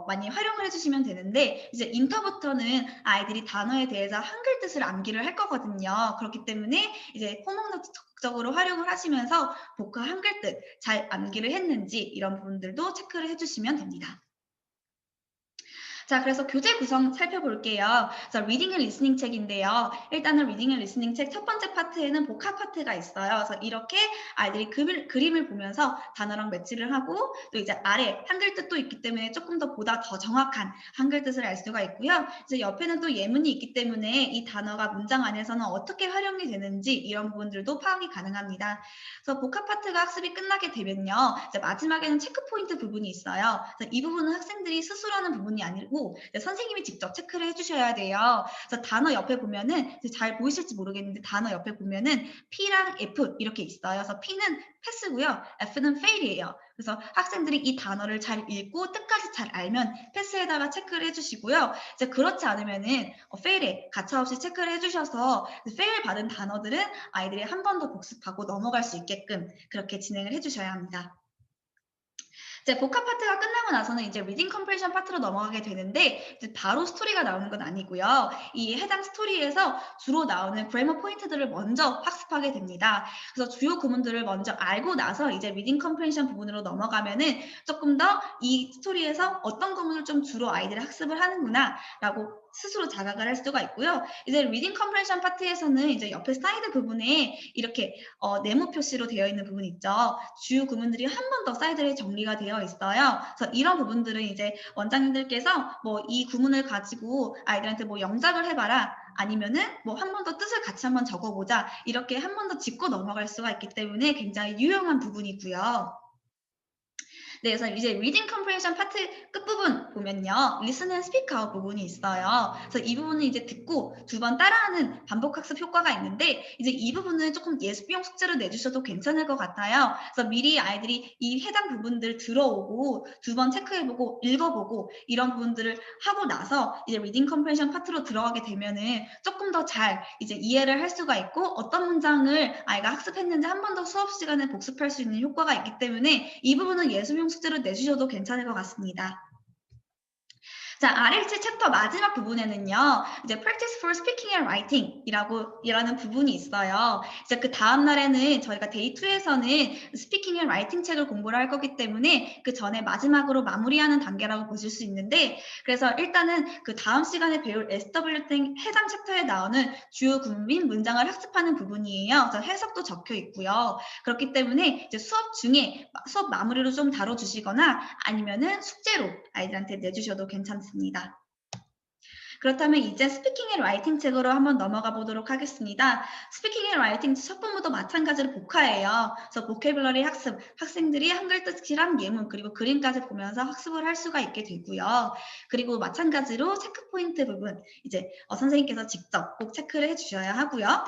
많이 활용을 해주시면 되는데 이제 인터부터는 아이들이 단어에 대해서 한글 뜻을 암기를 할 거거든요. 그렇기 때문에 이제 호목노트 적극적으로 활용을 하시면서 복화 한글 뜻 잘 암기를 했는지 이런 부분들도 체크를 해주시면 됩니다. 자, 그래서 교재 구성 살펴볼게요. 그래서 리딩 앤 리스닝 책인데요. 일단은 리딩 앤 리스닝 책 첫 번째 파트에는 복합 파트가 있어요. 그래서 이렇게 아이들이 그림을 보면서 단어랑 매치를 하고 또 이제 아래 한글 뜻도 있기 때문에 조금 더 보다 더 정확한 한글 뜻을 알 수가 있고요. 이제 옆에는 또 예문이 있기 때문에 이 단어가 문장 안에서는 어떻게 활용이 되는지 이런 부분들도 파악이 가능합니다. 그래서 복합 파트가 학습이 끝나게 되면요. 이제 마지막에는 체크 포인트 부분이 있어요. 그래서 이 부분은 학생들이 스스로 하는 부분이 아니고 선생님이 직접 체크를 해주셔야 돼요. 그래서 단어 옆에 보면은 잘 보이실지 모르겠는데 단어 옆에 보면은 P랑 F 이렇게 있어요. 그래서 P는 패스고요. F는 fail이에요. 그래서 학생들이 이 단어를 잘 읽고 뜻까지 잘 알면 패스에다가 체크를 해주시고요. 이제 그렇지 않으면은 fail에 가차없이 체크를 해주셔서 fail 받은 단어들은 아이들이 한 번 더 복습하고 넘어갈 수 있게끔 그렇게 진행을 해주셔야 합니다. 이제 복합 파트가 끝나고 나서는 이제 리딩 컴프레션 파트로 넘어가게 되는데 이제 바로 스토리가 나오는 건 아니고요. 이 해당 스토리에서 주로 나오는 그래머 포인트들을 먼저 학습하게 됩니다. 그래서 주요 구문들을 먼저 알고 나서 이제 리딩 컴프레션 부분으로 넘어가면은 조금 더 이 스토리에서 어떤 구문을 좀 주로 아이들이 학습을 하는구나라고 스스로 자각을 할 수가 있고요. 이제 리딩 컴프레션 파트에서는 이제 옆에 사이드 부분에 이렇게 네모 표시로 되어 있는 부분 있죠. 주요 구문들이 한 번 더 사이드에 정리가 되어 있어요. 그래서 이런 부분들은 이제 원장님들께서 뭐 이 구문을 가지고 아이들한테 뭐 영작을 해봐라. 아니면은 뭐 한 번 더 뜻을 같이 한번 적어보자. 이렇게 한 번 더 짚고 넘어갈 수가 있기 때문에 굉장히 유용한 부분이고요. 네, 그래서 이제 리딩 컴프레션 파트 끝부분 보면요. 리슨 앤 스피크 아웃 부분이 있어요. 그래서 이 부분은 이제 듣고 두 번 따라하는 반복 학습 효과가 있는데 이제 이 부분은 조금 예습용 숙제로 내주셔도 괜찮을 것 같아요. 그래서 미리 아이들이 이 해당 부분들 들어오고 두 번 체크해보고 읽어보고 이런 부분들을 하고 나서 이제 리딩 컴프레션 파트로 들어가게 되면은 조금 더 잘 이제 이해를 할 수가 있고 어떤 문장을 아이가 학습했는지 한 번 더 수업 시간에 복습할 수 있는 효과가 있기 때문에 이 부분은 예습용 숙제로 내주셔도 괜찮을 것 같습니다. 자, RH 챕터 마지막 부분에는요, 이제 Practice for Speaking and Writing 이라는 부분이 있어요. 이제 그 다음 날에는 저희가 데이 2에서는 Speaking and Writing 책을 공부를 할 거기 때문에 그 전에 마지막으로 마무리하는 단계라고 보실 수 있는데, 그래서 일단은 그 다음 시간에 배울 SW 해당 챕터에 나오는 주요 구문 및 문장을 학습하는 부분이에요. 그래서 해석도 적혀 있고요. 그렇기 때문에 이제 수업 중에 수업 마무리로 좀 다뤄주시거나 아니면은 숙제로 아이들한테 내주셔도 괜찮습니다. 그렇다면 이제 스피킹 앤 라이팅 책으로 한번 넘어가 보도록 하겠습니다. 스피킹 앤 라이팅 첫 부분도 마찬가지로 복화예요. 그래서 보캐블러리 학습, 학생들이 한글 뜻이랑 예문 그리고 그림까지 보면서 학습을 할 수가 있게 되고요. 그리고 마찬가지로 체크 포인트 부분, 이제 선생님께서 직접 꼭 체크를 해주셔야 하고요.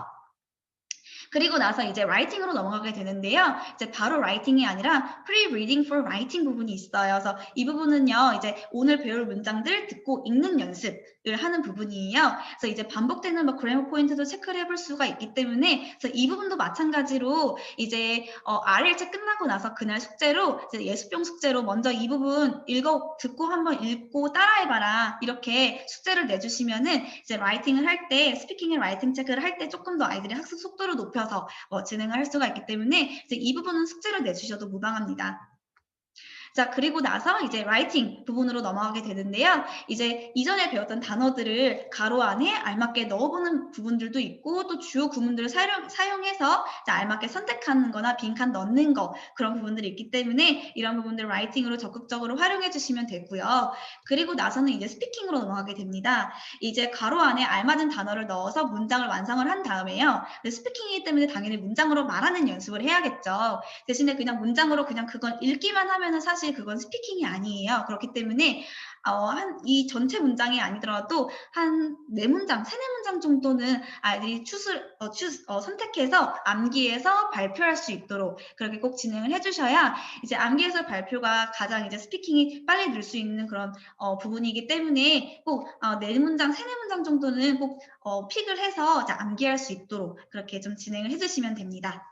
그리고 나서 이제 라이팅으로 넘어가게 되는데요. 이제 바로 라이팅이 아니라 pre-reading for writing 부분이 있어요. 그래서 이 부분은요, 이제 오늘 배울 문장들 듣고 읽는 연습을 하는 부분이에요. 그래서 이제 반복되는 뭐 그래머 포인트도 체크를 해볼 수가 있기 때문에, 그래서 이 부분도 마찬가지로 이제 RL책 끝나고 나서 그날 숙제로 이제 예습용 숙제로 먼저 이 부분 듣고 한번 읽고 따라해봐라 이렇게 숙제를 내주시면은 이제 라이팅을 할 때, 스피킹 앤 라이팅 체크를 할 때 조금 더 아이들이 학습 속도를 높여서 진행을 할 수가 있기 때문에 이제 이 부분은 숙제로 내주셔도 무방합니다. 자, 그리고 나서 이제 라이팅 부분으로 넘어가게 되는데요. 이제 이전에 배웠던 단어들을 가로 안에 알맞게 넣어보는 부분들도 있고 또 주요 구문들을 사용해서 알맞게 선택하는 거나 빈칸 넣는 거 그런 부분들이 있기 때문에 이런 부분들을 라이팅으로 적극적으로 활용해 주시면 되고요. 그리고 나서는 이제 스피킹으로 넘어가게 됩니다. 이제 가로 안에 알맞은 단어를 넣어서 문장을 완성을 한 다음에요. 스피킹이기 때문에 당연히 문장으로 말하는 연습을 해야겠죠. 대신에 그냥 문장으로 그냥 그건 읽기만 하면은 사실 그건 스피킹이 아니에요. 그렇기 때문에 이 전체 문장이 아니더라도 한 4문장, 3-4문장 정도는 아이들이 선택해서 암기해서 발표할 수 있도록 그렇게 꼭 진행을 해주셔야 이제 암기해서 발표가 가장 이제 스피킹이 빨리 늘 수 있는 그런 부분이기 때문에 꼭 4문장, 3-4문장 정도는 꼭 픽을 해서 이제 암기할 수 있도록 그렇게 좀 진행을 해주시면 됩니다.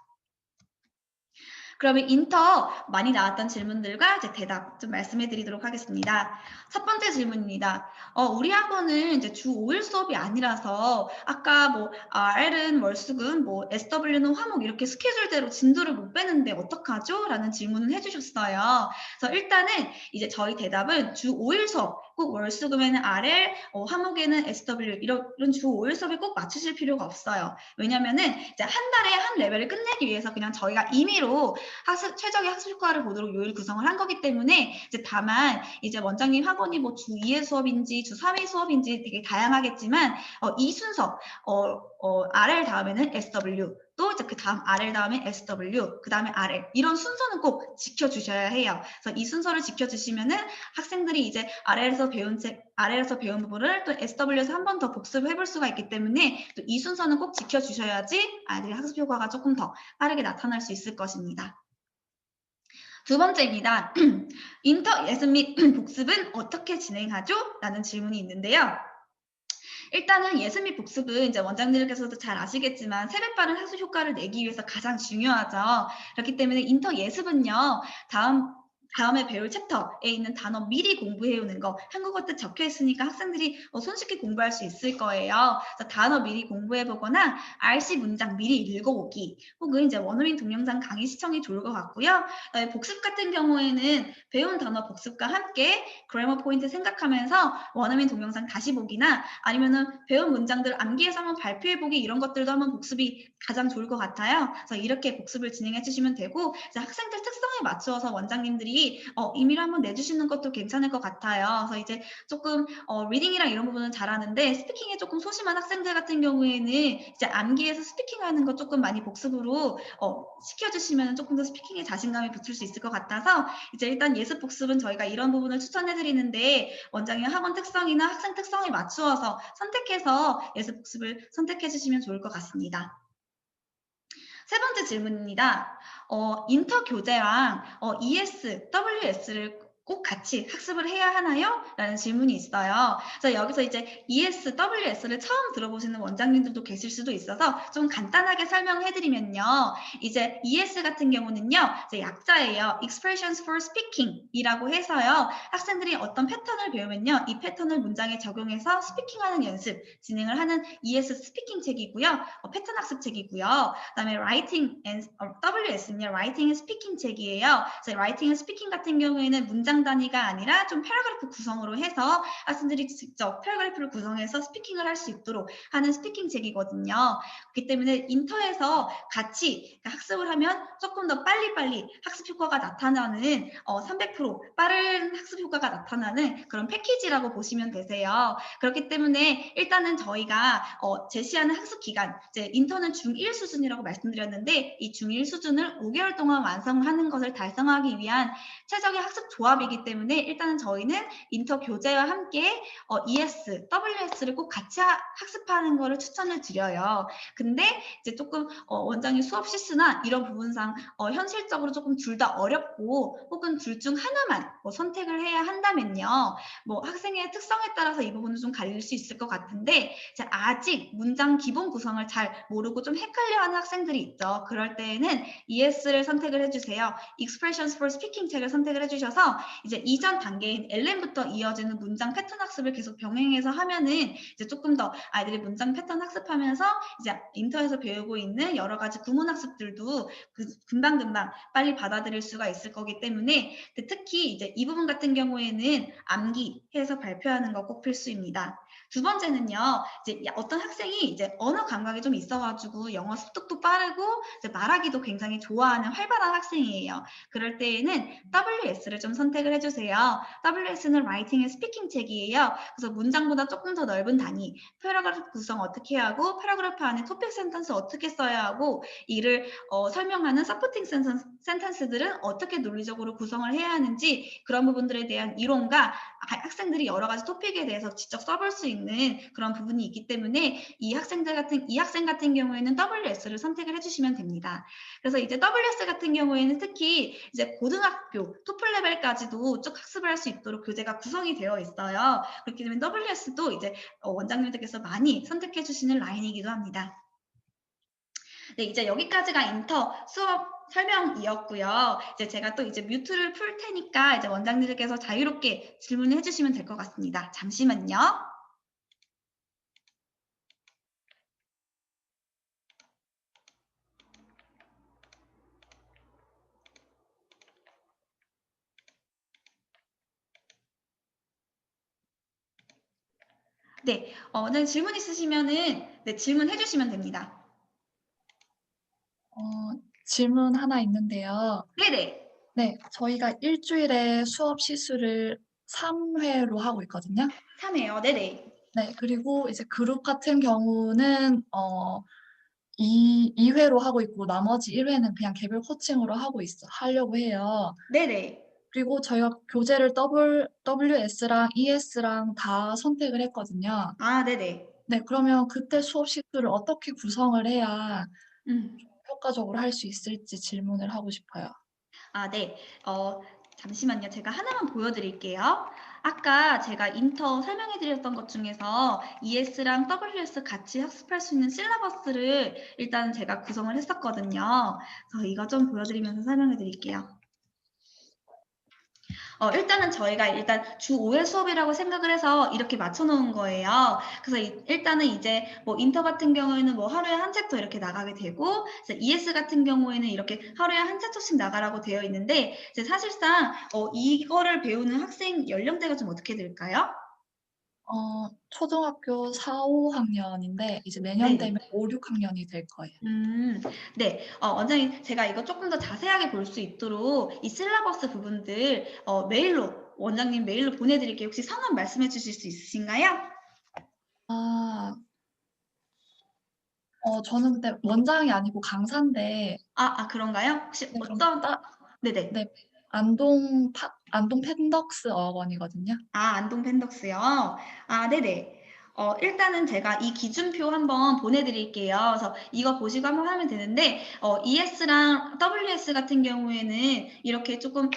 그러면 인터 많이 나왔던 질문들과 이제 대답 좀 말씀해 드리도록 하겠습니다. 첫 번째 질문입니다. 우리 학원은 이제 주 5일 수업이 아니라서 아까 뭐 R은 월수금, 뭐 SW는 화목 이렇게 스케줄대로 진도를 못 빼는데 어떡하죠? 라는 질문을 해주셨어요. 그래서 일단은 이제 저희 대답은 주 5일 수업, 꼭 월수금에는 RL, 화목에는 SW 이런 주 5일 수업에 꼭 맞추실 필요가 없어요. 왜냐면은 이제 한 달에 한 레벨을 끝내기 위해서 그냥 저희가 임의로 최적의 학습 효과를 보도록 요일 구성을 한 거기 때문에 이제 다만 이제 원장님 학원이 뭐 주 2회 수업인지 주 3회 수업인지 되게 다양하겠지만 이 순서 RL 다음에는 SW 또 이제 그 다음 RL 다음에 SW 그 다음에 RL 이런 순서는 꼭 지켜주셔야 해요. 그래서 이 순서를 지켜주시면은 학생들이 이제 RL에서 배운 부분을 또 SW에서 한 번 더 복습해 볼 수가 있기 때문에 또 이 순서는 꼭 지켜주셔야지 아이들의 학습 효과가 조금 더 빠르게 나타날 수 있을 것입니다. 두 번째입니다. 인터 예습 및 복습은 어떻게 진행하죠? 라는 질문이 있는데요. 일단은 예습 및 복습은 이제 원장님들께서도 잘 아시겠지만 세배 빠른 학습 효과를 내기 위해서 가장 중요하죠. 그렇기 때문에 인터 예습은요. 다음에 배울 챕터에 있는 단어 미리 공부해오는 거, 한국어 뜻 적혀 있으니까 학생들이 손쉽게 공부할 수 있을 거예요. 그래서 단어 미리 공부해보거나 RC 문장 미리 읽어보기, 혹은 이제 원어민 동영상 강의 시청이 좋을 것 같고요. 복습 같은 경우에는 배운 단어 복습과 함께 그래머 포인트 생각하면서 원어민 동영상 다시 보기나 아니면은 배운 문장들 암기해서 한번 발표해보기, 이런 것들도 한번 복습이 가장 좋을 것 같아요. 그래서 이렇게 복습을 진행해 주시면 되고, 이제 학생들 특성에 맞추어서 원장님들이 임의로 한번 내주시는 것도 괜찮을 것 같아요. 그래서 이제 조금 리딩이랑 이런 부분은 잘하는데 스피킹에 조금 소심한 학생들 같은 경우에는 이제 암기해서 스피킹하는 거 조금 많이 복습으로 시켜주시면 조금 더 스피킹에 자신감이 붙을 수 있을 것 같아서, 이제 일단 예습 복습은 저희가 이런 부분을 추천해 드리는데, 원장님 학원 특성이나 학생 특성에 맞추어서 선택해서 예습 복습을 선택해 주시면 좋을 것 같습니다. 세 번째 질문입니다. 인터 교재랑 ES, WS를 꼭 같이 학습을 해야 하나요? 라는 질문이 있어요. 그래서 여기서 이제 ES, WS를 처음 들어보시는 원장님들도 계실 수도 있어서 좀 간단하게 설명을 해드리면요. 이제 ES 같은 경우는요, 이제 약자예요. Expressions for Speaking 이라고 해서요. 학생들이 어떤 패턴을 배우면요, 이 패턴을 문장에 적용해서 스피킹하는 연습, 진행을 하는 ES 스피킹 책이고요. 패턴 학습 책이고요. 그다음에 Writing and WS는요, Writing and Speaking 책이에요. 그래서 Writing and Speaking 같은 경우에는 문장 단위가 아니라 좀 패러그래프 구성으로 해서 학생들이 직접 패러그래프를 구성해서 스피킹을 할 수 있도록 하는 스피킹 책이거든요. 그렇기 때문에 인터에서 같이 학습을 하면 조금 더 빨리빨리 학습 효과가 나타나는 300% 빠른 학습 효과가 나타나는 그런 패키지라고 보시면 되세요. 그렇기 때문에 일단은 저희가 제시하는 학습 기간, 이제 인터는 중1 수준이라고 말씀드렸는데, 이 중1 수준을 5개월 동안 완성하는 것을 달성하기 위한 최적의 학습 조합이기 때문에 일단은 저희는 인터 교재와 함께 ES, WS를 꼭 같이 학습하는 것을 추천을 드려요. 근데 이제 조금 원장님 수업 실수나 이런 부분상 현실적으로 조금 둘 다 어렵고, 혹은 둘 중 하나만 선택을 해야 한다면요, 뭐 학생의 특성에 따라서 이 부분은 좀 갈릴 수 있을 것 같은데, 아직 문장 기본 구성을 잘 모르고 좀 헷갈려하는 학생들이 있죠. 그럴 때에는 ES를 선택을 해주세요. Expressions for Speaking 책을 선택을 해주셔서 이제 이전 단계인 LM부터 이어지는 문장 패턴 학습을 계속 병행해서 하면은 이제 조금 더 아이들이 문장 패턴 학습하면서 이제 인터에서 배우고 있는 여러 가지 구문 학습들도 금방금방 빨리 받아들일 수가 있을 거기 때문에, 특히 이제 이 부분 같은 경우에는 암기해서 발표하는 거 꼭 필수입니다. 두 번째는요, 이제 어떤 학생이 이제 언어 감각이 좀 있어가지고 영어 습득도 빠르고 이제 말하기도 굉장히 좋아하는 활발한 학생이에요. 그럴 때에는 WS를 좀 선택을 해주세요. WS는 Writing and Speaking 책이에요. 그래서 문장보다 조금 더 넓은 단위, 패러그래프 구성 어떻게 하고, 패러그래프 안에 토픽 센텐스 어떻게 써야 하고, 이를 설명하는 서포팅 센텐스들은 어떻게 논리적으로 구성을 해야 하는지, 그런 부분들에 대한 이론과 학생들이 여러 가지 토픽에 대해서 직접 써볼 수 있는 그런 부분이 있기 때문에 이 학생 같은 경우에는 WS를 선택을 해주시면 됩니다. 그래서 이제 WS 같은 경우에는 특히 이제 고등학교 토플 레벨까지도 쭉 학습을 할 수 있도록 교재가 구성이 되어 있어요. 그렇기 때문에 WS도 이제 원장님들께서 많이 선택해 주시는 라인이기도 합니다. 네, 이제 여기까지가 인터 수업 설명이었고요. 이제 제가 또 이제 뮤트를 풀 테니까 이제 원장님들께서 자유롭게 질문을 해주시면 될 것 같습니다. 잠시만요. 네, 원장님 질문 있으시면은 네, 질문해 주시면 됩니다. 질문 하나 있는데요. 네네. 네, 저희가 일주일에 수업 시수를 3회로 하고 있거든요. 3회요. 네네. 네, 그리고 이제 그룹 같은 경우는 2회로 하고 있고 나머지 1회는 그냥 개별 코칭으로 하려고 해요. 네네. 그리고 저희가 교재를 WS랑 ES랑 다 선택을 했거든요. 아, 네네. 네, 그러면 그때 수업 시수를 어떻게 구성을 해야 음. 효과적으로 할 수 있을지 질문을 하고 싶어요. 아, 네. 잠시만요. 제가 하나만 보여드릴게요. 아까 제가 인터 설명해드렸던 것 중에서 ES랑 WS 같이 학습할 수 있는 실러버스를 일단 제가 구성을 했었거든요. 그래서 이거 좀 보여드리면서 설명해드릴게요. 일단은 저희가 일단 주 5회 수업이라고 생각을 해서 이렇게 맞춰 놓은 거예요. 그래서 일단은 이제 뭐 인터 같은 경우에는 뭐 하루에 한 챕터 이렇게 나가게 되고, 이제 ES 같은 경우에는 이렇게 하루에 한 챕터씩 나가라고 되어 있는데, 이제 사실상 이거를 배우는 학생 연령대가 좀 어떻게 될까요? 초등학교 4, 5학년인데 이제 내년 네네. 되면 5, 6학년이 될 거예요. 네. 원장님, 제가 이거 조금 더 자세하게 볼 수 있도록 이 실라버스 부분들 원장님 메일로 보내드릴게요. 혹시 성함 말씀해 주실 수 있으신가요? 아, 저는 근데 원장이 아니고 강사인데, 그런가요? 혹시 네, 그럼 어떤, 네네. 네, 안동 펜덕스 어학원이거든요. 안동 펜덕스요. 네네. 일단은 제가 이 기준표 한번 보내드릴게요. 그래서 이거 보시고 한번 하면 되는데, ES랑 WS 같은 경우에는 이렇게 조금,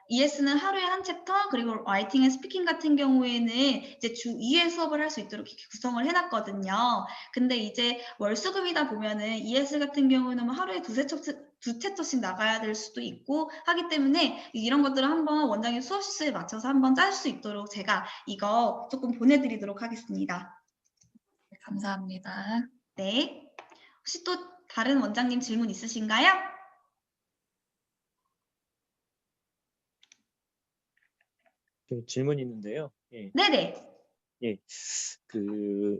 ES는 하루에 한 챕터, 그리고 라이팅 앤 스피킹 같은 경우에는 이제 주 2회 수업을 할 수 있도록 이렇게 구성을 해놨거든요. 근데 이제 월수금이다 보면은 ES 같은 경우는 뭐 하루에 두 챕터씩 나가야 될 수도 있고 하기 때문에 이런 것들을 한번 원장님 수업 시수에 맞춰서 한번 짤 수 있도록 제가 이거 조금 보내드리도록 하겠습니다. 네, 감사합니다. 네. 혹시 또 다른 원장님 질문 있으신가요? 좀 질문이 있는데요. 예, 네네. 예. 그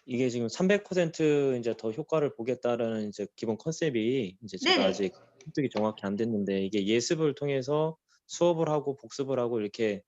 이게 지금 300% 이제 더 효과를 보겠다라는 이제 기본 컨셉이 이제 제가 네네. 아직 습득이 정확히 안 됐는데 이게 예습을 통해서 수업을 하고 복습을 하고 이렇게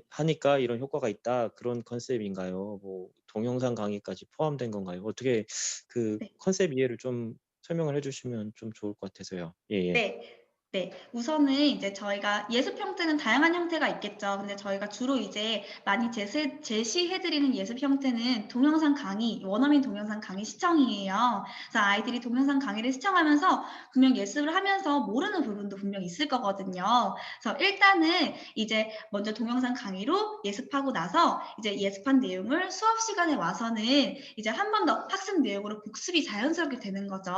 하니까 이런 효과가 있다 그런 컨셉인가요? 뭐 동영상 강의까지 포함된 건가요? 어떻게 그 네. 컨셉 이해를 좀 설명을 해주시면 좀 좋을 것 같아서요. 예, 예. 네. 네. 우선은 이제 저희가 예습 형태는 다양한 형태가 있겠죠. 근데 저희가 주로 이제 많이 제시해드리는 예습 형태는 동영상 강의, 원어민 동영상 강의 시청이에요. 그래서 아이들이 동영상 강의를 시청하면서 분명 예습을 하면서 모르는 부분도 분명 있을 거거든요. 그래서 일단은 이제 먼저 동영상 강의로 예습하고 나서 이제 예습한 내용을 수업 시간에 와서는 이제 한 번 더 학습 내용으로 복습이 자연스럽게 되는 거죠.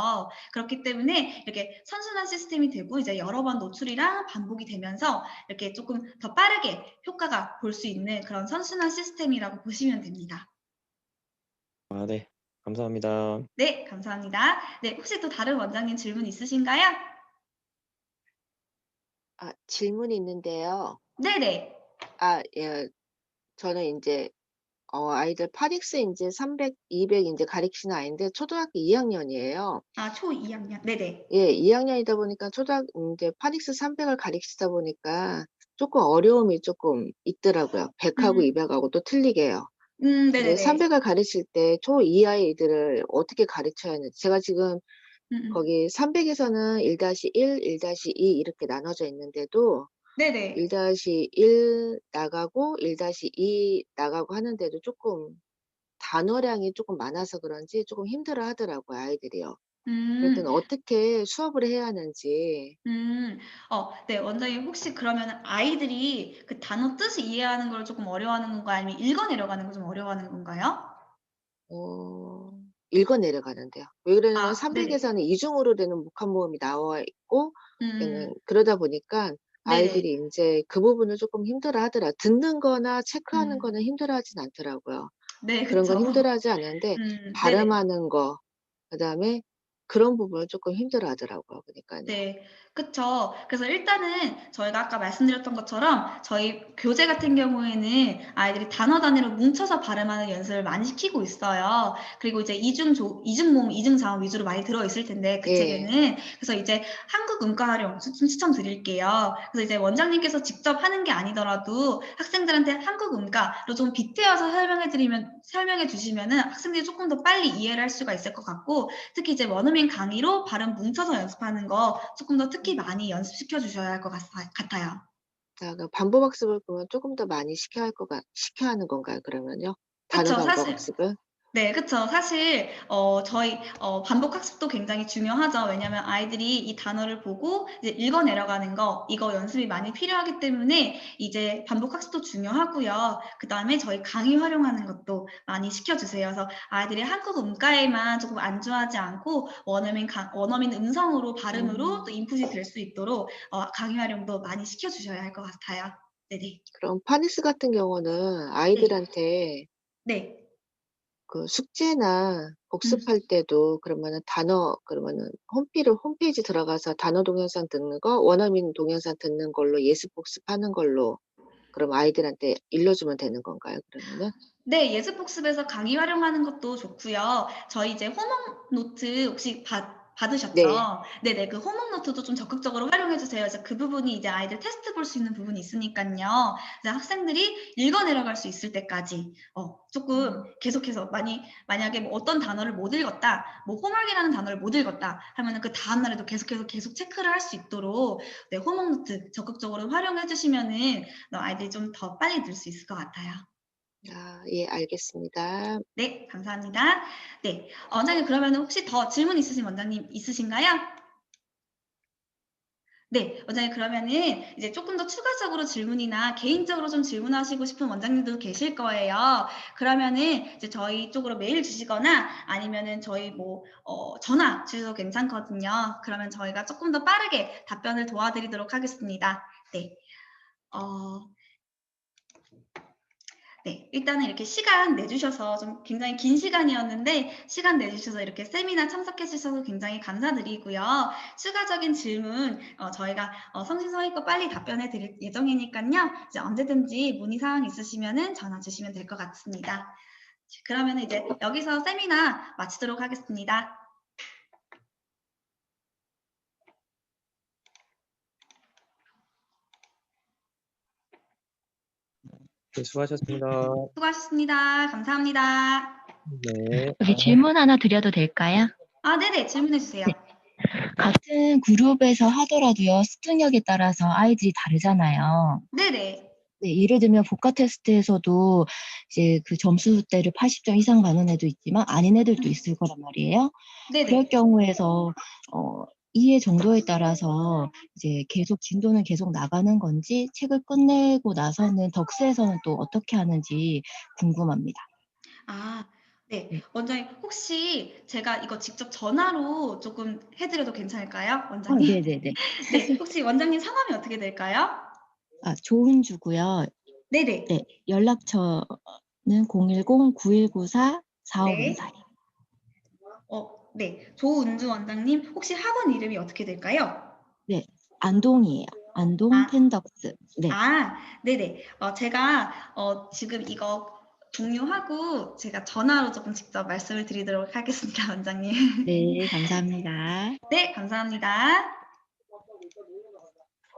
그렇기 때문에 이렇게 선순환 시스템이 되고 이제 여러 번 노출이랑 반복이 되면서 이렇게 조금 더 빠르게 효과가 볼 수 있는 그런 선순환 시스템이라고 보시면 됩니다. 네. 감사합니다. 네, 감사합니다. 네, 혹시 또 다른 원장님 질문 있으신가요? 질문이 있는데요. 네네. 예. 저는 인제 아이들 파닉스 인제 300, 200 인제 가르치는 아이인데 초등학교 2학년이에요. 초 2학년. 네네. 예. 2학년이다 보니까 인제 파닉스 300을 가르치다 보니까 쪼끔 어려움이 쪼끔 있더라고요. 100 하고 음, 200 하고 또 틀리게요. 근데 네네네. 300을 가르칠 때 초2 아이들을 어떻게 가르쳐야 하는지 제가 지금 음. 거기 300 에서는 1-1, 1-2 이렇게 나눠져 있는데도 네네. 1-1 나가고 1-2 나가고 하는데도 쪼끔 단어량이 쪼끔 많아서 그런지 쪼금 힘들어하더라고요, 아이들이요. 음. 그랬더니 어떻게 수업을 해야 하는지. 음. 네. 원장님 혹시 그러면 아이들이 그 단어 뜻을 이해하는 걸 조금 어려워하는 건가요? 아니면 읽어 내려가는 걸 좀 어려워하는 건가요? 어 읽어 내려가는데요. 왜 그러냐면 네네. 300 에서는 이중으로 되는 목합 모음이 나와 있고 음. 그러다 보니까 네네. 아이들이 인제 그 부분을 쪼끔 힘들어하더라. 듣는 거나 체크하는 음. 거는 힘들어하진 않더라고요. 네. 그런 건 그쵸. 힘들어하지 않는데 네네. 발음하는 거 그다음에 그런 부분을 쪼끔 힘들어하더라고요 보니깐요. 네. 그쵸. 그래서 일단은 저희가 아까 말씀드렸던 것처럼 저희 교재 같은 경우에는 아이들이 단어 단위로 뭉쳐서 발음하는 연습을 많이 시키고 있어요. 그리고 이제 이중모음, 이중자음 위주로 많이 들어 있을 텐데 그 예. 책에는. 그래서 이제 한국 음가 활용 좀 추천드릴게요. 그래서 이제 원장님께서 직접 하는 게 아니더라도 학생들한테 한국 음가로 좀 빗대어서 설명해 주시면은 학생들이 조금 더 빨리 이해를 할 수가 있을 것 같고, 특히 이제 원어민 강의로 발음 뭉쳐서 연습하는 거 조금 더 특히 많이 연습시켜 주셔야 할 것 같아요. 그 반복 학습을 그러면 쪼금 더 많이 시켜야 하는 건가요 그러면요? 단어 그쵸. 반복 사실 학습을? 네, 그쵸. 사실 저희 반복 학습도 굉장히 중요하죠. 왜냐하면 아이들이 이 단어를 보고 이제 읽어 내려가는 거 이거 연습이 많이 필요하기 때문에 이제 반복 학습도 중요하고요. 그다음에 저희 강의 활용하는 것도 많이 시켜주세요. 그래서 아이들이 한국 음가에만 조금 안주하지 않고 원어민 음성으로 발음으로 또 인풋이 될 수 있도록 강의 활용도 많이 시켜주셔야 할 것 같아요. 네네. 그럼 파닉스 같은 경우는 네. 아이들한테 네. 그 숙제나 음. 복습할 때도 그러면은 홈페이지 들어가서 단어 동영상 듣는 거, 원어민 동영상 듣는 걸로 예습 복습하는 걸로 그럼 아이들한테 일러주면 되는 건가요, 그러면은? 네, 예습 복습에서 강의 활용하는 것도 좋고요. 저희 이제 호목 노트 혹시 받으셨죠? 네. 네네, 그 호목 노트도 좀 적극적으로 활용해 주세요. 이제 그 부분이 이제 아이들 테스트 볼 수 있는 부분이 있으니까요. 이제 학생들이 읽어 내려갈 수 있을 때까지 조금 계속해서 만약에 뭐 어떤 단어를 못 읽었다, 뭐 호막이라는 단어를 못 읽었다 하면은 그 다음 날에도 계속 체크를 할 수 있도록 네, 호목 노트 적극적으로 활용해 주시면은 아이들이 좀 더 빨리 늘 수 있을 것 같아요. 아, 예, 알겠습니다. 네, 감사합니다. 네, 원장님 그러면 혹시 더 질문 있으신 원장님 있으신가요? 네, 원장님 그러면은 이제 조금 더 추가적으로 질문이나 개인적으로 좀 질문하시고 싶은 원장님도 계실 거예요. 그러면은 이제 저희 쪽으로 메일 주시거나 아니면은 저희 뭐 전화 주셔도 괜찮거든요. 그러면 저희가 조금 더 빠르게 답변을 도와드리도록 하겠습니다. 네. 네, 일단은 이렇게 시간 내주셔서 좀 굉장히 긴 시간이었는데 시간 내주셔서 이렇게 세미나 참석해 주셔서 굉장히 감사드리고요. 추가적인 질문 저희가 성심성의껏 빨리 답변해 드릴 예정이니까요. 이제 언제든지 문의사항 있으시면은 전화 주시면 될 것 같습니다. 그러면 이제 여기서 세미나 마치도록 하겠습니다. 네, 수고하셨습니다. 수고하셨습니다. 감사합니다. 네. 여기 질문 하나 드려도 될까요? 아, 네네, 질문해 주세요. 네. 같은 그룹에서 하더라도요, 습득력에 따라서 아이들이 다르잖아요. 네네. 네, 예를 들면 복합 테스트에서도 이제 그 점수대를 80점 이상 받는 애도 있지만 아닌 애들도 있을 거란 말이에요. 그럴 네네. 경우에서 이해 정도에 따라서 이제 계속 진도는 계속 나가는 건지 책을 끝내고 나서는 덕스에서는 또 어떻게 하는지 궁금합니다. 아, 네. 네. 원장님, 혹시 제가 이거 직접 전화로 조금 해드려도 괜찮을까요? 아, 원장님? 네네네. 네. 혹시 원장님 성함이 어떻게 될까요? 아, 조은주고요. 네네. 네, 연락처는 010-9194-4504요. 네. 네. 조은주 원장님, 혹시 학원 이름이 어떻게 될까요? 네, 안동이에요. 안동 아, 펜덕스. 네, 네네. 제가 지금 이거 종료하고 제가 전화로 조금 직접 말씀을 드리도록 하겠습니다, 원장님. 네, 감사합니다. 네, 감사합니다.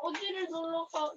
어디를 놀러 가?